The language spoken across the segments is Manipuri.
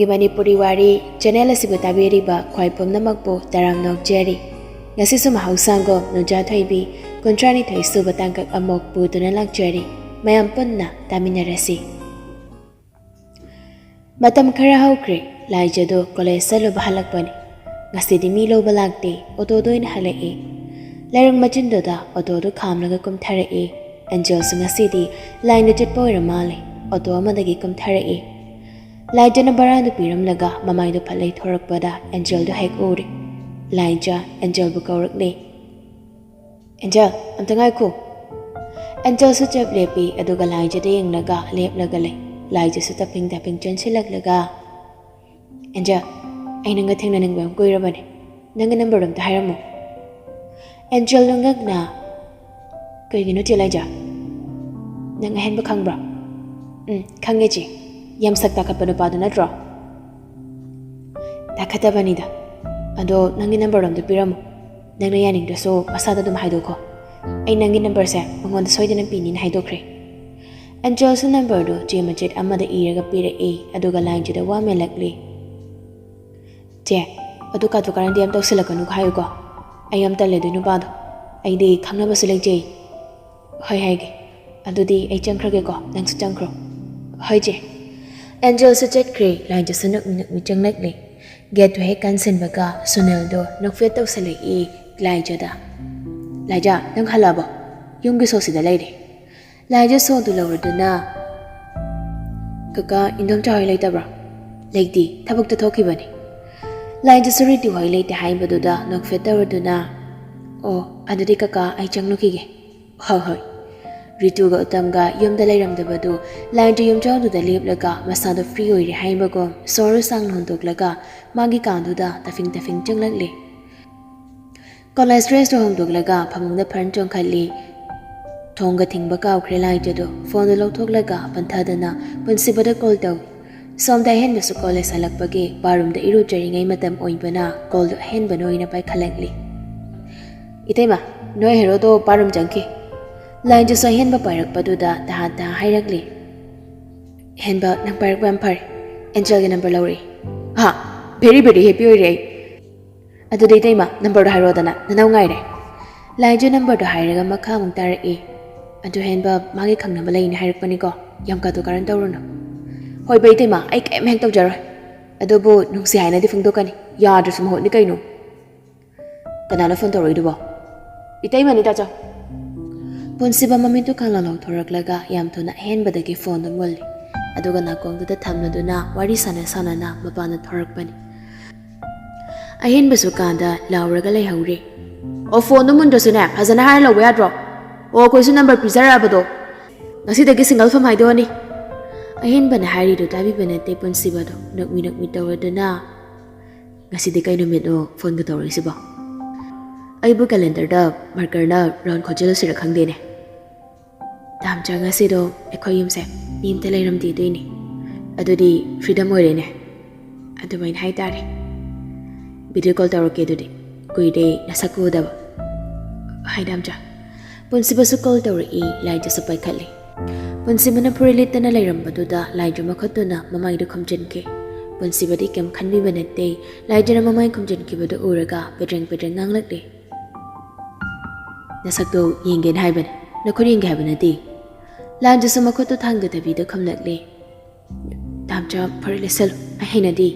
Manipuri Wari channel asibu tabiriba khwai pumnamakpu taram nokjeri ngasisu mahausango Nuja Thoibi kunthranithoi suba tangkak amok puduna lakjeri mayam punna taminarasi matam khara haukre laijado college saluba halakpani ngasidi mi loba lakte auto doin halai lerang machindoda auto do khamlaga kumtharai Angel sungasidi line chitpa oiramale auto amadagi kumtharai Laijana baradu piram laga mamai do phalai thorakpada Angel do hek uri Laija Angel bu kaurakle Angel amta ngai ko Angel su chap lepi aduga Laija de yeng laga lep laga le Laija su taping chen silak laga Angel ai nanga thengna nang bam koi rabane nanga number dam ta hairamo Angel nangak na kai gino ti Laija nang hen ba khangbra khange ji Yam sakta kapano padu na draw. Takata banida. Ado nangi number dam to piramo. Nang nayaning do so masada dum haido ko. Ay nangi number se mangon da soy din pinin haido kre. Angel sa number do jema jet amada iraga pira ado ga line jeda wa melakli. Je ado ka to karan diam taw silakanu khayo ko. Ayam talle do nu padu. Ay di khangna basulek je. Hoy haige. Ado di ay changkrage ko nang su changkro. Hoy je. Angel sa chat kre line just nak mi chang likely get to he kansen baga sunel do nok fet taw sa lai Laija da Laija nang halaba yung giso si da lady Laija so do lower do na kaka indom cha hoy lai tabra lady thabuk ta thoki bani Laija suri ti hoy lai te hai badu da nok fet taw do na o adadi kaka ai chang noki ge hoy Ritu ga utamga yom da layram da badu Laija yom chaw du da lep laga masa da free oi hai bagom soru sang nondok laga magi kan du da tafing chang lakle college stress do hom dok laga phamung da phan chong khali thongga thingba kaw khre Laija do phone da lok thok laga pantha da na principal da call taw som da hen su college salak bage barum da iru jari ngai matam oi bana call do hen banoi na pai khalakli itema noi hero do barum jangki Laija sa henba pairak paduda da hairakli henba nang pairak bam phar Angel ge number lawri ha very happy oi re adu dei dei ma number do hairo dana nanaw ngai re Laija number do hairaga makha mung tar adu henba magi khangna ba lein hairak pani ko yam ka to karan tawruna hoi bai dei ma ai kem heng taw jar adu bu nungsi haina di phungdo kani yadru sum ho ni kaino kanana phone tawroi du ba itei mani ta cha Punsiba mamintu kala law thorak laga yam thona hen badagi phone do ngol aduga na kong da thamna duna wari sana na mapana thorak pani ahen basu kanda lawraga lei haure o phone do mun do suna hazana har law ya drop o koi su number pizara bado ngasi dagi single phone haido ni ahen bana hari do tabi bana te punsiba do nak mi tawdana ngasi de kai no me do phone ga tawri siba aibu calendar da marker na ron khojelo sira khangde ne Dam changa si do ekhoi yumse nim te leiram ti ni adudi freedom oi ne adu main hai tare video call tawro ke dudi koi de nasaku da hai dam cha punsiba su call tawro Laija su pai khalle punsiba na purilit na leiram badu da Laija makhatuna mamai do khamjen ke punsiba di kem khanbi banate Laija na mamai khamjen ke badu uraga pedreng nganglak de nasakdo yingen haiban na khuri ngai banati Laija sama ko to thangda da bi da khamlakle damcha pharile sel ahina di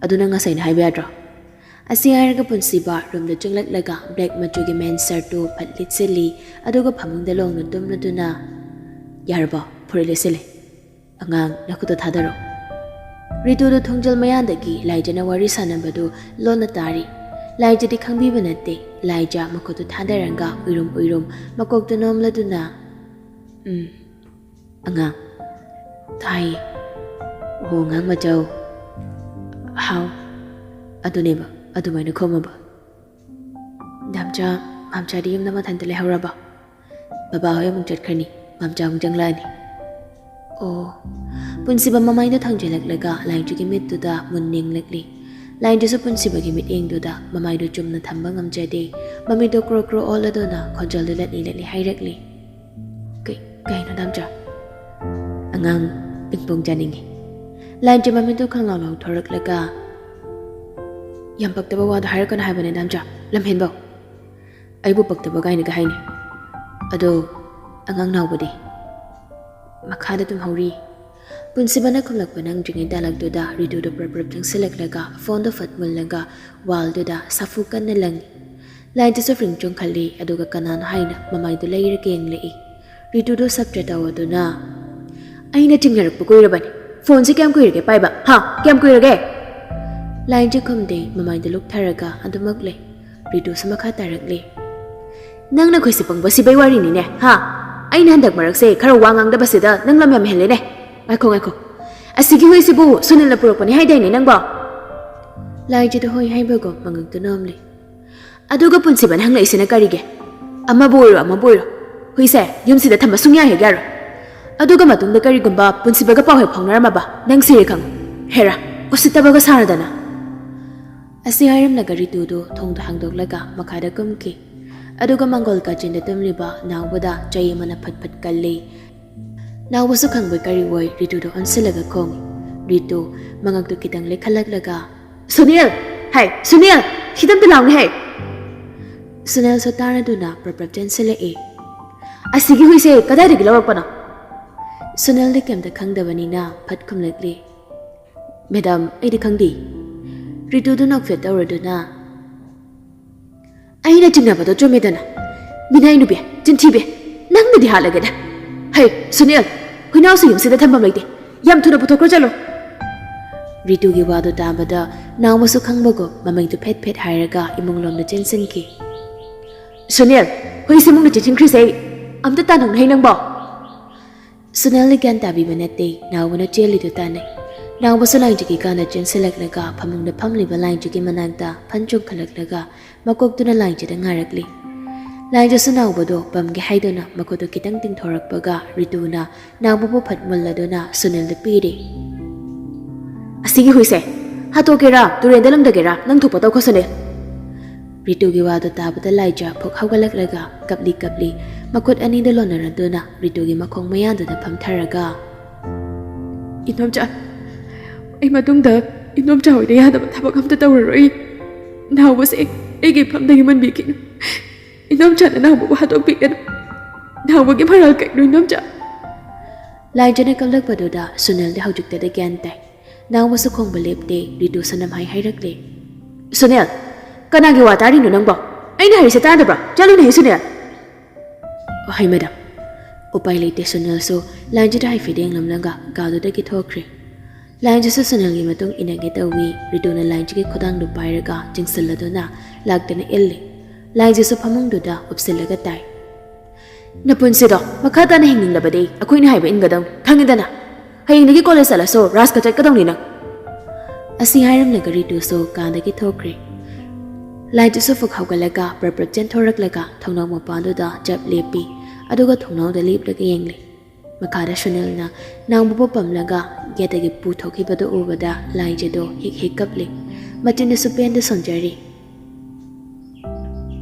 aduna nga sain haiba dra asiar ga punsiba rum da changlak laga black machu ge men sir to phatlit seli aduga phamung da long dum na duna yarba pharile sele angang na ko to thadaro ritu do thongjal mayan da gi Laija na wari sanambadu lona tari Laija di khangbi banate Laija makoto thadaranga uirum makok to nom laduna anga thai ho ngang ma jaw how adune ba adumai na khoma ba damcha mamcha di yum na ma thantale hawraba baba hoy mung chat khani mamcha mung jangla ni o punsiba mamai do thangjelak laga Laija gi mit tu da munning lakli Laija sa punsiba gi mit eng do da mamai do chumna thamba ngamjade mami do kro all do na khojal do latli hairakli kai no damcha angang pingpong janingi line ꯆꯦ ꯃꯃꯤꯠꯇꯨ ꯈꯪꯂꯥꯎ ꯊꯣꯔꯛꯂꯒ ꯌꯥꯝ ꯄꯛꯇꯕ ꯋꯥꯗꯣ ꯍꯥꯏꯔꯛꯀꯅꯨ ꯍꯥꯏꯕꯅꯦ ꯅꯝꯆꯥ ꯂꯝꯍꯦꯟꯕꯧ ꯑꯩꯕꯨ ꯄꯛꯇꯕ ꯀꯥꯏꯅꯒ ꯍꯥꯏꯅꯤ ꯑꯗꯣ ꯑꯉꯥꯡ ꯅꯥꯎꯕꯗꯤ ꯃꯈꯥꯗ ꯇꯨꯝꯍꯧꯔꯤ ꯄꯨꯟꯁꯤꯕꯅ ꯈꯨꯝꯂꯛꯄ ꯅꯪꯗ꯭ꯔꯤꯉꯩ ꯗꯥꯂꯛꯇꯨꯗ ꯔꯤꯇꯨꯗꯨ ꯄ꯭ꯔꯞ ꯆꯪꯁꯤꯜꯂꯛꯂꯒ ꯐꯣꯟꯗꯣ ꯐꯠ ꯃꯨꯜꯂꯒ ꯋꯥꯜꯗꯨꯗ ꯁꯥꯐꯨ ꯀꯟꯅ ꯂꯪꯉꯤ ꯂꯥꯏꯟꯗꯨꯁꯨ ꯐ꯭ꯔꯤꯡ ꯆꯣꯡꯈꯠꯂꯤ ꯑꯗꯨꯒ ꯀꯅꯥꯅꯣ ꯍꯥꯏꯅ ꯃꯃꯥꯏꯗꯨ ꯂꯩꯔꯒ ꯌꯦꯡꯂꯛꯏ ꯔꯤꯇꯨꯗꯨ ꯁꯞꯇ꯭ꯔꯦ ꯇꯧꯗꯨꯅ ꯑꯩꯅ ꯆꯤꯡꯅꯔꯛꯄ ꯀꯨꯏꯔꯕꯅꯤ ꯐꯣꯟꯁꯤ ꯀꯌꯥꯝ ꯀꯨꯏꯔꯒꯦ ꯄꯥꯏꯕ ꯍꯥ ꯀꯌꯥꯝ ꯀꯨꯏꯔꯒꯦ ꯂꯥꯏꯟꯁꯦ ꯈꯨꯝꯗꯦ ꯃꯃꯥꯏꯗ ꯂꯨꯛꯊꯔꯒ ꯑꯗꯨꯃꯛ ꯂꯩ ꯔꯤꯇꯨꯁꯨ ꯃꯈꯥ ꯇꯥꯔꯛꯂꯤ ꯅꯪꯅ ꯑꯩꯈꯣꯏꯁꯦ ꯄꯪꯕ ꯁꯤꯕꯩ ꯋꯥꯔꯤꯅꯤꯅꯦ ꯍꯥ ꯑꯩꯅ ꯍꯟꯗꯛ ꯃꯔꯛꯁꯦ ꯈꯔ ꯋꯥ ꯉꯥꯡꯗꯕꯁꯤꯗ ꯅꯪ ꯂꯝ ꯌꯥꯝ ꯍꯦꯜꯂꯦꯅꯦ ꯉꯥꯏꯈꯣ ꯑꯁꯤꯒꯤ ꯍꯨꯏꯁꯤꯕꯨ ꯁꯨꯅꯤꯜꯅ ꯄꯨꯔꯛꯄꯅꯤ ꯍꯥꯏꯗꯥꯏꯅꯦ ꯅꯪꯕꯣ ꯂꯥꯏꯟꯁꯤꯗ ꯍꯣꯏ ꯍꯥꯏꯕꯒꯣ ꯃꯉꯛꯇꯨ ꯅꯣꯝꯂꯤ ꯑꯗꯨꯒ ꯄꯨꯟꯁꯤꯕꯅ ꯍꯪꯂꯛꯏꯁꯤꯅ ꯀꯔꯤꯒꯦ ꯑꯃꯕꯨ ꯑꯣꯏꯔꯣ ꯍꯨꯏꯁꯦ ꯌꯨꯝꯁꯤꯗ ꯊꯝꯕ ꯁꯨꯡꯌꯥ ꯍꯦꯛ ꯌꯥꯔꯣꯏ ꯑꯗꯨꯒ ꯃꯇꯨꯡꯗ ꯀꯔꯤꯒꯨꯝꯕ ꯄꯨꯟꯁꯤꯕꯒ ꯄꯥꯎ ꯍꯦꯛ ꯐꯥꯎꯅꯔꯝꯃꯕ ꯅꯪ ꯁꯤꯔꯦ ꯈꯪꯉꯨ ꯍꯦꯔꯥ ꯎꯁꯤꯠꯇꯕꯒ ꯁꯥꯔꯗꯅ ꯑꯁꯤ ꯍꯥꯏꯔꯝꯂꯒ ꯔꯤꯇꯨꯗꯨ ꯊꯣꯡꯗ ꯍꯥꯡꯗꯣꯛꯂꯒ ꯃꯈꯥꯗ ꯀꯨꯝꯈꯤ ꯑꯗꯨꯒ ꯃꯪꯒꯣꯜ ꯀꯥꯆꯤꯟꯗ ꯇꯨꯝꯂꯤꯕ ꯅꯥꯎꯕꯗ ꯆꯩ ꯑꯃꯅ ꯐꯠ ꯀꯜꯂꯤ ꯅꯥꯎꯕꯁꯨ ꯈꯪꯕꯣꯏ ꯀꯔꯤ ꯑꯣꯏ ꯔꯤꯇꯨꯗꯨ ꯑꯣꯟꯁꯤꯜꯂꯒ ꯈꯣꯡꯉꯤ ꯔꯤꯇꯨ ꯃꯉꯛꯇꯨ ꯈꯤꯇꯪ ꯂꯩꯈꯠꯂꯛꯂꯒ ꯁꯨꯅꯤꯜ ꯍꯥꯏ ꯁꯨꯅꯤꯜ ꯈꯤꯇꯪꯇ ꯂꯥꯎꯅꯦ ꯍꯥꯏ ꯁꯨꯅꯤꯜꯁꯨ ꯇꯥꯔꯗꯨꯅ ꯄ꯭ꯔꯞ ꯆꯦꯟꯁꯤꯜꯂꯛꯏ ꯑꯁꯤꯒꯤ ꯍꯨꯏꯁꯦ ꯀꯗꯥꯏꯗꯒꯤ ꯂꯧꯔꯛꯄꯅꯣ ꯁꯨꯅꯤꯜꯗꯤ ꯀꯩꯝꯇ ꯈꯪꯗꯕꯅꯤꯅ ꯐꯠ ꯈꯨꯝꯂꯛꯂꯤ ꯃꯦꯗꯥꯝ ꯑꯩꯗꯤ ꯈꯪꯗꯦ ꯔꯤꯇꯨꯗꯨ ꯅꯣꯛꯐꯦꯠ ꯇꯧꯔꯗꯨꯅ ꯑꯩꯅ ꯆꯤꯡꯅꯕꯗꯣ ꯆꯨꯝꯃꯦꯗꯅ ꯃꯤꯅꯥꯏ ꯅꯨꯄꯤ ꯆꯤꯟꯊꯤꯕꯤ ꯅꯪꯅꯗꯤ ꯍꯥꯠꯂꯒꯦꯗ ꯍꯩ ꯁꯨꯅꯤꯜ ꯍꯨꯏꯅꯥꯎꯁꯨ ꯌꯨꯝꯁꯤꯗ ꯊꯝꯐꯝ ꯂꯩꯇꯦ ꯌꯥꯝ ꯊꯨꯅ ꯄꯨꯊꯣꯛꯈ꯭ꯔꯣ ꯆꯠꯂꯣ ꯔꯤꯇꯨꯒꯤ ꯋꯥꯗꯨ ꯇꯥꯕꯗ ꯅꯥꯎꯃꯁꯨ ꯈꯪꯕꯒꯣ ꯃꯃꯩꯗꯨ ꯐꯦꯠ ꯍꯥꯏꯔꯒ ꯏꯃꯨꯡꯂꯣꯝꯗ ꯆꯦꯟꯁꯤꯟꯈꯤ ꯁꯨꯅꯤꯜ ꯍꯨꯏꯁꯤ ꯏꯃꯨꯡꯗ ꯆꯦꯟꯁꯤꯟꯈ꯭ꯔꯤꯁꯦ ꯑꯝꯇ ꯇꯥꯟꯅꯧꯅꯦ ꯅꯪꯕꯣ ꯁꯨꯅꯤꯜꯅ ꯒ꯭ꯌꯥꯟ ꯇꯥꯕꯤꯕ ꯅꯠꯇꯦ ꯅꯥꯎꯕꯅ ꯆꯦꯜꯂꯤꯗꯨ ꯇꯥꯟꯅꯩ ꯅꯥꯎꯕꯁꯨ ꯂꯥꯏꯟꯖꯤꯒꯤ ꯀꯥꯟꯗ ꯆꯦꯟꯁꯤꯜꯂꯛꯂꯒ ꯐꯃꯨꯡꯗ ꯐꯝꯂꯤꯕ ꯂꯥꯏꯟꯖꯤꯒꯤ ꯃꯅꯥꯛꯇ ꯐꯟ ꯆꯣꯡꯈꯠꯂꯛꯂꯒ ꯃꯀꯣꯛꯇꯨꯅ ꯂꯥꯏꯟꯖꯤꯗ ꯉꯥꯔꯛꯂꯤ ꯂꯥꯏꯟꯖꯤꯁꯨ ꯅꯥꯎꯕꯗꯣ ꯄꯝꯒꯦ ꯍꯥꯏꯗꯨꯅ ꯃꯈꯨꯠꯇꯨ ꯈꯤꯇꯪ ꯇꯤꯡꯊꯣꯔꯛꯄꯒ ꯔꯤꯇꯨꯅ ꯅꯥꯎꯕꯕꯨ ꯐꯠ ꯃꯨꯜꯂꯗꯨꯅ ꯁꯨꯅꯤꯜꯗ ꯄꯤꯔꯤ ꯑꯁꯤꯒꯤ ꯍꯨꯏꯁꯦ ꯍꯥꯠꯇꯣꯛꯀꯦꯔꯥ ꯇꯨꯔꯦꯟꯗ ꯂꯪꯗꯒꯦꯔꯥ ꯅꯪ ꯊꯣꯛꯄ ꯇꯧꯈꯣ ꯁꯨꯅꯤꯜ ꯔꯤꯇꯨꯒꯤ ꯋꯥꯗꯨ ꯇꯥꯕꯗ ꯂꯥꯏꯖ ꯐꯨꯛ ꯍꯧꯒꯠꯂꯛꯂꯒ ꯀꯞꯂꯤ ꯃꯈꯨꯠ ꯑꯅꯤꯗ ꯂꯣꯟꯅꯔꯗꯨꯅ ꯔꯤꯇꯨꯒꯤ ꯃꯈꯣꯡ ꯃꯌꯥꯗꯨꯗ ꯐꯝꯊꯔꯒ ꯏꯅꯣꯝꯆꯥ ꯑꯩ ꯃꯇꯨꯡꯗ ꯏꯅꯣꯝꯆꯥ ꯍꯣꯏꯗ ꯌꯥꯗꯕ ꯊꯕꯛ ꯑꯝꯇ ꯇꯧꯔꯔꯣꯏ ꯅꯥꯎꯕꯁꯦ ꯑꯩꯒꯤ ꯐꯝꯗꯒꯤ ꯃꯟꯕꯤꯈꯤꯅꯨ ꯏꯅꯣꯝꯆꯥꯅ ꯅꯥꯎꯕꯕꯨ ꯍꯥꯠꯇꯣꯛꯄꯤꯒꯅꯨ ꯅꯥꯎꯕꯒꯤ ꯃꯔꯥꯜ ꯀꯩꯅꯣ ꯏꯅꯣꯝꯆꯥ ꯂꯥꯏꯟꯖꯅ ꯀꯞꯂꯛꯄꯗꯨꯗ ꯁꯨꯅꯤꯜꯗꯤ ꯍꯧꯖꯤꯛꯇꯗ ꯒ꯭ꯌꯥꯟ ꯇꯥꯏ ꯅꯥꯎꯕꯁꯨ ꯈꯣꯡꯕ ꯂꯦꯞꯇꯦ ꯔꯤꯇꯨꯁꯨ ꯅꯝꯍꯥꯏ ꯍꯥꯏꯔꯛꯂꯦ ꯁꯨꯅꯤꯜ ꯀꯅꯥꯒꯤ ꯋꯥ ꯇꯥꯔꯤꯅꯣ ꯅꯪꯕꯣ ꯑꯩꯅ ꯍꯥꯏꯔꯤꯁꯦ ꯇꯥꯗꯕ꯭ꯔꯥ ꯆꯠꯂꯨꯅꯦ ꯁꯨꯅꯤꯜ ꯍꯩ ꯃꯦꯗꯥꯝ ꯎꯄꯥꯏ ꯂꯩꯇꯦ ꯁꯨꯅꯤꯜꯁꯨ ꯂꯥꯏꯟꯖꯤꯗ ꯍꯥꯏꯐꯦꯠ ꯌꯦꯡꯂꯝꯂꯒ ꯀꯥꯗꯨꯗꯒꯤ ꯊꯣꯛꯈ꯭ꯔꯦ ꯂꯥꯏꯟꯖꯤꯁꯨ ꯁꯨꯅꯤꯜꯒꯤ ꯃꯇꯨꯡ ꯏꯟꯅꯒꯦ ꯇꯧꯋꯤ ꯔꯤꯇꯨꯅ ꯂꯥꯏꯟꯖꯤꯒꯤ ꯈꯨꯗꯥꯡꯗꯨ ꯄꯥꯏꯔꯒ ꯆꯤꯡꯁꯤꯜꯂꯗꯨꯅ ꯂꯥꯛꯇꯅ ꯏꯜꯂꯤ ꯂꯥꯏꯟꯖꯤꯁꯨ ꯐꯃꯨꯡꯗꯨꯗ ꯎꯞꯁꯤꯜꯂꯒ ꯇꯥꯏ ꯅꯄꯨꯟꯁꯤꯗꯣ ꯃꯈꯥ ꯇꯥꯅ ꯍꯤꯡꯅꯤꯡꯂꯕꯗꯤ ꯑꯩꯈꯣꯏꯅ ꯍꯥꯏꯕ ꯏꯟꯒꯗꯧꯅꯤ ꯈꯪꯉꯤꯗꯅ ꯍꯌꯦꯡꯗꯒꯤ ꯀꯣꯂꯦꯖ ꯆꯠꯂꯁꯨ ꯔꯥꯖꯀ ꯆꯠꯀꯗꯧꯅꯤ ꯅꯪ ꯑꯁꯤ ꯍꯥꯏꯔꯝꯂꯒ ꯔꯤꯇꯨꯁꯨ ꯀꯥꯗꯒꯤ ꯊꯣꯛꯈ꯭ꯔꯦ ꯂꯥꯏꯟꯖꯤꯁꯨ ꯐꯨꯛ ꯍꯧꯒꯠꯂꯒ ꯄ꯭ꯔꯞ ꯆꯦꯟꯊꯣꯔꯛꯂꯒ ꯊꯣꯡꯅꯥꯎ ꯃꯄꯥꯟꯗꯨꯗ ꯆꯞ ꯂꯦꯞꯄꯤ ꯑꯗꯨꯒ ꯊꯣꯡꯅꯥꯎꯗ ꯂꯦꯞꯂꯒ ꯌꯦꯡꯂꯤ ꯃꯈꯥꯗ ꯁꯨꯅꯤꯜꯅ ꯅꯥꯎꯕꯕꯨ ꯄꯝꯂꯒ ꯒꯦꯠꯇꯒꯤ ꯄꯨꯊꯣꯛꯈꯤꯕꯗꯨ ꯎꯕꯗ ꯂꯥꯏꯟꯖꯤꯗꯣ ꯍꯤꯛ ꯀꯞꯂꯤ ꯃꯆꯤꯟꯗꯁꯨ ꯄꯦꯟꯗ ꯁꯣꯟꯖꯔꯤ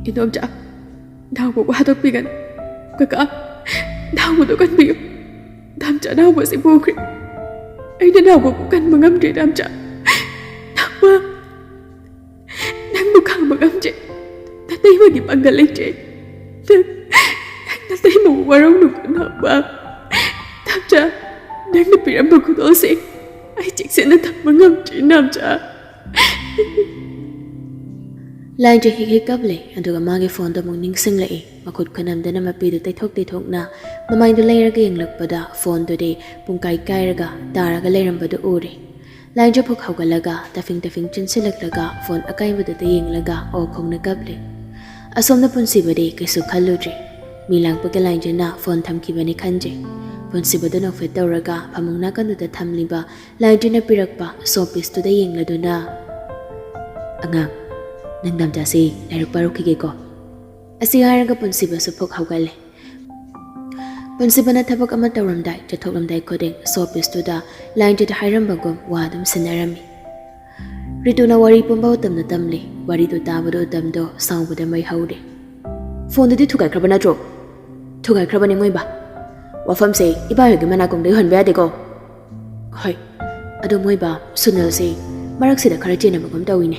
ꯏꯅꯣꯝꯆꯥ ꯅꯥꯎꯕꯕꯨ ꯍꯥꯠꯇꯣꯛꯄꯤꯒꯅꯨ ꯀꯀꯥ ꯅꯥꯎꯕꯗꯣ ꯀꯟꯕꯤꯌꯨ ꯅꯥꯝꯆꯥ ꯅꯥꯎꯕꯁꯤ ꯄꯨꯈ꯭ꯔꯦ ꯑꯩꯅ ꯅꯥꯎꯕꯕꯨ ꯀꯟꯕ ꯉꯝꯗ꯭ꯔꯦ ꯅꯥꯝꯆꯥ ꯅꯥꯎꯕ ꯅꯪꯕꯨ ꯈꯥꯡꯕ ꯉꯝꯗ꯭ꯔꯦ ꯅꯇꯩꯃꯒꯤ ꯄꯥꯡꯒꯜ ꯂꯩꯇ꯭ꯔꯦ ꯅꯪ ꯅꯇꯩꯃꯕꯨ ꯋꯥꯔꯧꯅꯨꯀꯣ ꯅꯥꯎꯕ ꯅꯥꯝꯆꯥ ꯅꯪꯅ ꯄꯤꯔꯝꯕ ꯈꯨꯗꯣꯜꯁꯦ ꯑꯩ ꯆꯦꯛꯁꯤꯟꯅ ꯊꯝꯕ ꯉꯝꯗ꯭ꯔꯦ ꯅꯥꯝꯆꯥ ꯂꯥꯏꯟꯖꯤ ꯍꯤꯛ ꯀꯞꯂꯦ ꯑꯗꯨꯒ ꯃꯥꯒꯤ ꯐꯣꯟꯗꯣ ꯑꯃꯨꯛ ꯅꯤꯡꯁꯤꯡꯂꯛꯏ ꯃꯈꯨꯠ ꯈꯨꯅꯝꯗꯅ ꯃꯄꯤꯗꯨ ꯇꯩꯊꯣꯛꯅ ꯃꯃꯥꯏꯗꯨ ꯂꯩꯔꯒ ꯌꯦꯡꯂꯛꯄꯗ ꯐꯣꯟꯗꯨꯗꯤ ꯄꯨꯡꯀꯥꯏ ꯀꯥꯏꯔꯒ ꯇꯥꯔꯒ ꯂꯩꯔꯝꯕꯗꯨ ꯎꯔꯦ ꯂꯥꯏꯟꯖꯤ ꯐꯨꯛ ꯍꯧꯒꯠꯂꯒ ꯇꯐꯤꯡ ꯆꯤꯟꯁꯤꯜꯂꯛꯂꯒ ꯐꯣꯟ ꯑꯀꯥꯏꯕꯗꯨꯗ ꯌꯦꯡꯂꯒ ꯑꯣꯈꯣꯡꯅ ꯀꯞꯂꯦ ꯑꯁꯣꯝꯗ ꯄꯨꯟꯁꯤꯕꯗꯤ ꯀꯩꯁꯨ ꯈꯜꯂꯨꯗ꯭ꯔꯦ ꯃꯤ ꯂꯥꯡꯄꯒꯤ ꯂꯥꯏꯟꯖꯤꯅ ꯐꯣꯟ ꯊꯝꯈꯤꯕꯅꯤ ꯈꯟꯖꯩ ꯄꯨꯟꯁꯤꯕꯗꯨ ꯅꯣꯛꯐꯦꯠ ꯇꯧꯔꯒ ꯐꯃꯨꯡ ꯅꯥꯀꯟꯗꯨꯗ ꯊꯝꯂꯤꯕ ꯂꯥꯏꯟꯖꯤꯅ ꯄꯤꯔꯛꯄ ꯁꯣꯄꯤꯁꯇꯨꯗ ꯌꯦꯡꯂꯗꯨꯅ ꯑꯉꯥꯡ ꯅꯪ ꯅꯥꯝꯆꯥꯁꯤ ꯂꯥꯏꯔꯤꯛ ꯄꯥꯔꯨꯈꯤꯒꯦꯀꯣ ꯑꯁꯤ ꯍꯥꯏꯔꯒ ꯄꯨꯟꯁꯤꯕꯁꯨ ꯐꯨꯛ ꯍꯧꯒꯠꯂꯦ ꯄꯨꯟꯁꯤꯕꯅ ꯊꯕꯛ ꯑꯃ ꯇꯧꯔꯝꯗꯥꯏ ꯆꯠꯊꯣꯛꯂꯝꯗꯥꯏ ꯈꯨꯗꯤꯡ ꯁꯣꯄꯤꯁꯇꯨꯗ ꯂꯥꯏꯟꯖꯤꯗ ꯍꯥꯏꯔꯝꯕꯒꯨꯝ ꯋꯥ ꯑꯗꯨꯝ ꯁꯤꯟꯅꯔꯝꯃꯤ ꯔꯤꯇꯨꯅ ꯋꯥꯔꯤ ꯄꯨꯝꯕ ꯎꯇꯝꯅ ꯇꯝꯂꯤ ꯋꯥꯔꯤꯗꯨ ꯇꯥꯕꯗ ꯎꯇꯝꯗꯣ ꯁꯥꯎꯕꯗ ꯃꯩ ꯍꯧꯔꯦ ꯐꯣꯟꯗꯨꯗꯤ ꯊꯨꯒꯥꯏꯈ꯭ꯔꯕ ꯅꯠꯇ꯭ꯔꯣ ꯊꯨꯒꯥꯏꯈ꯭ꯔꯕꯅꯤ ꯃꯣꯏꯕꯥ ꯋꯥꯐꯝꯁꯦ ꯏꯕꯥꯍꯣꯏꯒꯤ ꯃꯅꯥꯀꯣꯡꯗ ꯌꯧꯍꯟꯕ ꯌꯥꯗꯦꯀꯣ ꯍꯣꯏ Ado moiba Sunil se maraksida khara chena magum tawine.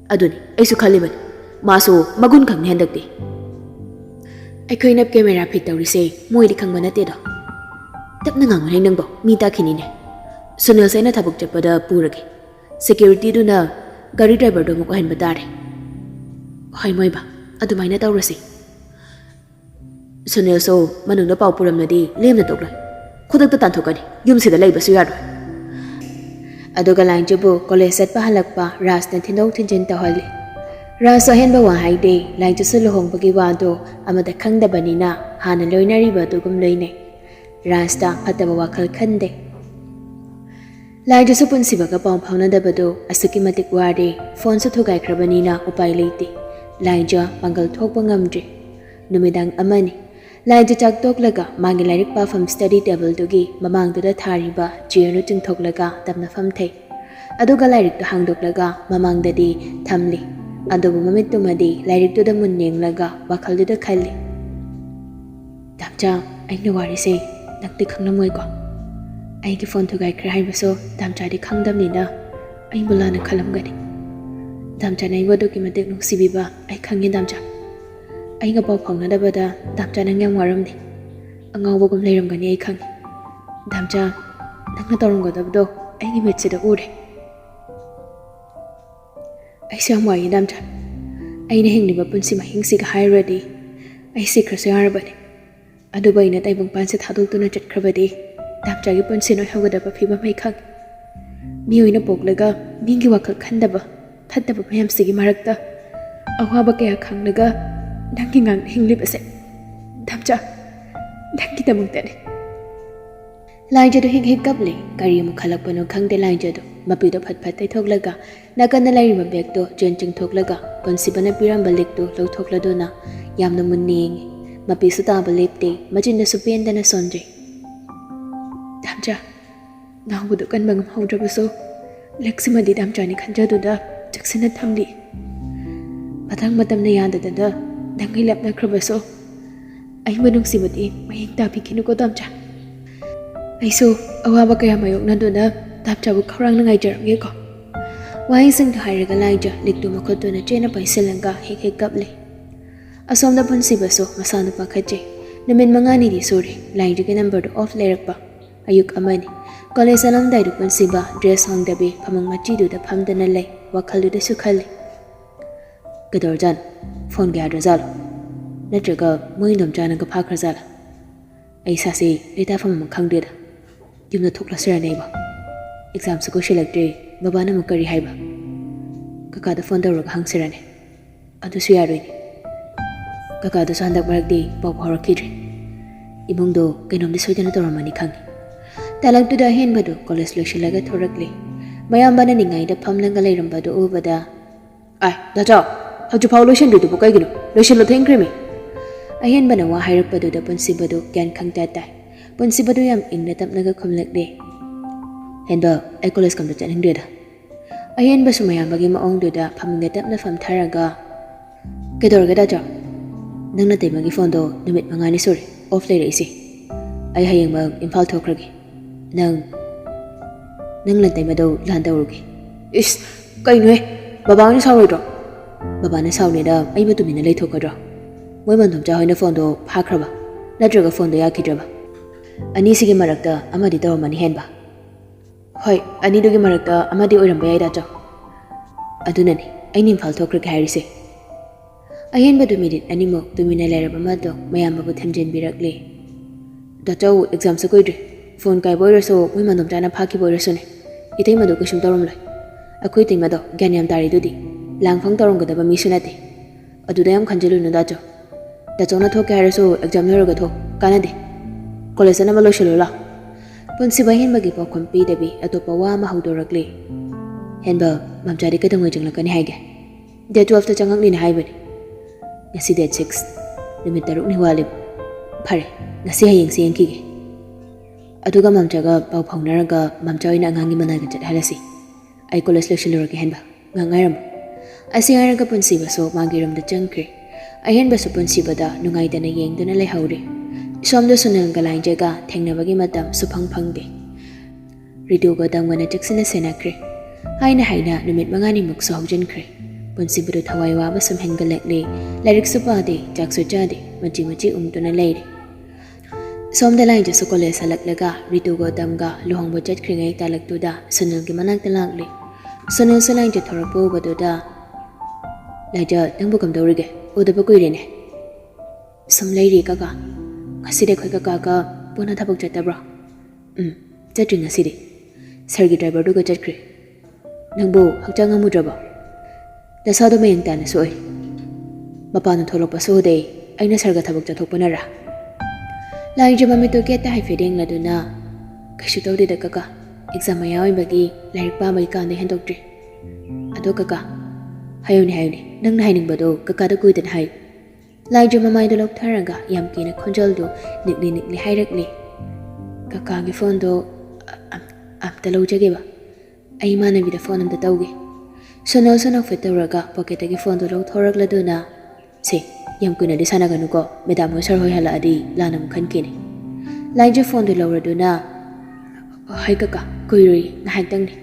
Aduni aisu khalibani maso magun khang hendakti. Aikhoina camera fit tawrise moidi khangba nate do. Tapna ngang hai nangbo mi ta khini ne. Sunil se na thabuk chapada purage. Security du na gari driver do mako hen batare. Hai moiba adumaina tawrasi. Sunil so manungna pau puramnadi lemna tokla. Khudakta tanthokani yumsida leibasu yaro. Aduga lain jabu college set pahalakpa Rajna thindau thinjin tawhali. Raj ahenba wa haide lain jasu lohongbagi wado amada khangdabanina hana loinariba dugum loine. Rajta phataba wakhal khande. Lain jasu punsibaga paw phaunadabadu asuki matik wade phone su thugai khrabanina upai leite. Lain ja pangal thokpa ngamdre. Numidang amani Lai chak toklaga mangi lairik pa fam study table dugi mamang duda thariba chair chung thoklaga tamna fam thei aduga lairik tu hangdoklaga mamang dadi thamli adubu mamit tumadi lairik tu da mun nenglaga wakhal duda khalli tamcha aina wari se nakti khanglamoi ko ai ki phone thugai khra hai baso tamcha di khangdamni na ai bulana khalam gani tamcha nai bodu ki matek nuksibiba ai khangi tamcha ai nga pau phaunadabada damcha nang yang waramni angawbagum leiramgani ai khangi damcha nangna tawramgadabdo ai gi metsida ure ai samwai damcha ai na hingliba punsi mahingsi ga hairadi ai sikrasu yarabani aduba ina taibang panse thadultuna chatkrabadi damcha gi punsi noi hogadaba phiba mai khang miyoina poklaga mingi wakhal khandaba phattaba mayamsigi marakta awaba kaya khangnaga Dangi ngang hingli base. Damcha. Dangi tamung tane. Lai jadu hing hing kapli. Kari mu khalak pano khangde lai jadu. Mapi do phat phat tai thoklaga. Nakana lai rima bag do jen ching thoklaga. Ponsi bana piram balik do lau thoklado na. Yam na munning. Mapi suta balipte. Majin na supien dana sonje. Damcha. Ngau budu kan bangam haudra baso. Leksima di damcha ni khanjadu da. Jaksina thamli. Patang matam na yanda da. Dangai lapna krabaso ai manung sibati mayeng ta pikinu ko tamcha ai so awaba kaya mayok na dona tapcha bu kharang na ngai jarge ko wai sing thairaga laija liktu makhoto na chena paiselanga hek hek kaple asom da punsi baso masana pakhaje namin mangani di sore laija ke number off lerakpa ayuk amani college alam dai du punsi ba dress hang dabe phamang machi du da phamdana lai wakhalu da sukhale Gadorjan phone gya drazal natraga moi dom jana ga phakra zala ai sa se data pham mang khang de da yumna thokla sera nei ba exam su ko select baba na mukari hai ba kaka da phone da ro hang sera ne adu su ya roi kaka da san da barak de pop hor kidre ibung do kenom de soidana to ramani khang talak tu da hen ba do college lo shilaga thorakle mayam bana ningai da phamlanga leiram ba do ubada ai da cha Haju Paulo Shen do bukai gino. Lotion lo thing creamy. Ayan banawa hairak padu da ponsibado gan kang tata. Ponsibado yam ingna tap naga kumlak de. Henda ay college kam da chan hingde da. Ayan ba sumayam bagi maong do da pamingna tap na fam tharaga. Kedor gada ja. Nang na magi phone do namit mangani sore. Off lay isi. Ay hayang mag impal thokragi. Nang lantay madaw landa urugi. Is kay nwe. Babang ni sawi do. Baba na saw ni da ai ba tumina lei thokadra moi man thom cha hoina phone do phakraba natraga phone do yakidra ani sigi marakta amadi taw mani henba hoi ani dogi marakta amadi oiram ba yaida cha adunani ai nim phal thokra gairi se ayen ba du minute ani mo tumina leraba ma do mayam ba thamjen birakle da chaw exam sa koidre phone kai boira so moi man thom cha na phaki boira so ne itai ma do ko shum tarum lai akoi tai ma do gyan yam tari dudi Langfang tarong ka daba misunate. Aduda yam kanjilu no dacho. Dacho na thoke haraso exam hero ga tho. Kana de. College na malo shulula. Punsi bahin bagi pa kompi dabi atopa wa ma haudorakle. Henba mamjari ka tangoi jangla kani haige. Day 12 ta changang ni haibani. Ngasi day 6. Limit taruk ni walib. Pare. Ngasi hayeng siyang kige. Aduga mamjaga pau phaunaraga mamjawi na angangi managa chat halasi. Ay college lo shulura ki henba. Ngangairam. Asing ka punsiba so magiram da jangkre. Ayan ba sa punsiba da nungay da na yeng do na lay haure. Isom do sunal galay jaga teng na bagi matam supang pangde. Riduga damgana jaksina senakre. Haina haina numit mangani mukso haujinkre. Punsibudu thawai waba sum hengalekle. Lairik supade, jaksu jade, machi umtuna leire. Somda lain jasu kole salaklega Riduga damga luhongbo jatkringai talaktuda Sunil ki manak talakle. Sunil salain jathorapu baduda Laja nangbu kamdawrige udaba kuirine. Sum leiri kaka. Ngaside khoi kaka ka puna thabak jatabra. Jatri ngaside. Sargi driver duga jatkre. Nangbu hakjang amudraba. Dasado mayang tana soy. Mapano tholokpa sode aina sarga thabak jathokpanara. Lai jaba mito keta hai fedeng laduna. Kaishu tawde da kaka. Exam ayawi bagi lairik pa mai kande hendoktre. Ado kaka. Hayone nang na haining bado kaka da kuidan hai. Lai jaba mai do lok tharanga yam kina khonjal do nikli hairakli. Kaka gi phone do amta lawjage ba. Ai mana vida phone amta tawge. Sonal fetawraga pocket gi phone do lok thorak laduna. Se yam kuna di sana ganuko medam sar hoi hala adi lanam khan kini. Lai jaba phone do lawraduna. Hai kaka kuiri na haitang ni.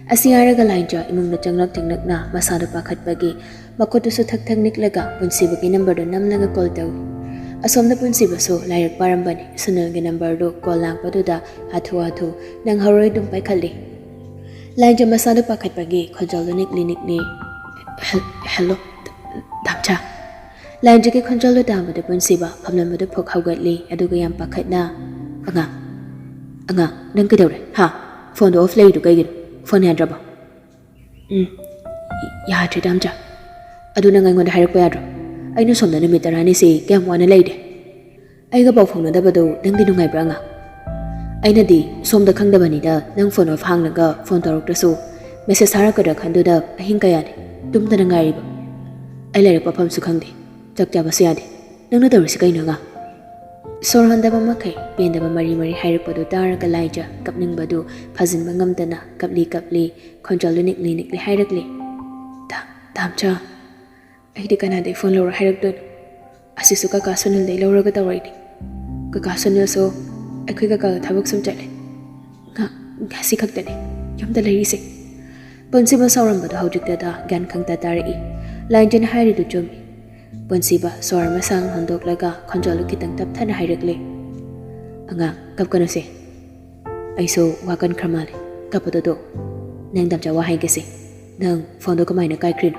Asingaraga lainja imung na changlak na masado pakhat bagi makoto su thak niklaga punsiba ki number do namlaga call taw. Asom na punsiba so lairak parambani Sunil gi number do call lang paduda athu nang haroi dum pai khalli. Lainja masado pakhat bagi khonjal nikli hello damcha. Lainja ki khonjal do damada punsiba phamlam do phok haugatli aduga yam pakhat na anga nang kidawre ha phone do off lay do kai phone yadraba. Yadre damja. Aduna ngangon hairap yadro. Ay no somna numit tarani si kayam wana layde. Ay ga pau phone dabado nang dinungay branga. Ay na di somda kang dabanida nang phone off hang naga phone tarok taso. Message harakada khanduda ahing kayani. Tumta na ngariba. Ay larik papam sukang di. Jakjaba siyade. Nang nadawri si kayo nga. Sorhan daba makay, pen daba mari hairap pado taraga laija, kapning bado, pazin mangamdana, kapli, konjalo nikli hairakli. Damcha. Ay di ka na day phone lawra hairak dun. Asisu kaka Sunil day lawra gata wari. Kaka Sunil so, ay kuy kaka tabak sum chale. Nga si kaktane, yam dalay isik. Ponsiba sauram bado haujik dada, gan kang tatari. Lain jan hairi do jumi. Ponsiba soar masang handok laga konjalo kitang taptan hairakle. Anga kapkano se. Ay so wakan kramale. Kapododo. Nang damcha wahay kasi. Nang fondo kamay na kay krino.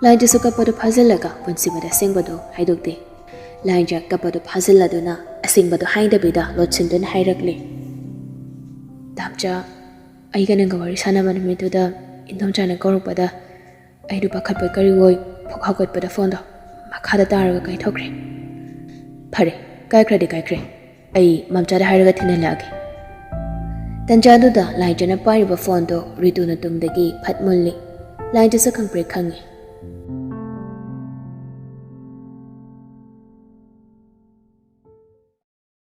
Lain jaso kapado puzzle laga ponsiba da singbado haidokde. Lain ja kapado puzzle lado na asingbado haidabida lotsin hairakle. Damcha ay ganang gawari sana manamito da Ningthouja na korokpada ay do pakhatpa kariwoy phokhagot pada phone do makhada taraga kai thokre phare kai khre ai mamcha da haraga thina lage tanjadu da laijana pariba phone do ritu na tungdagi phatmulli laija sakhang pre khangi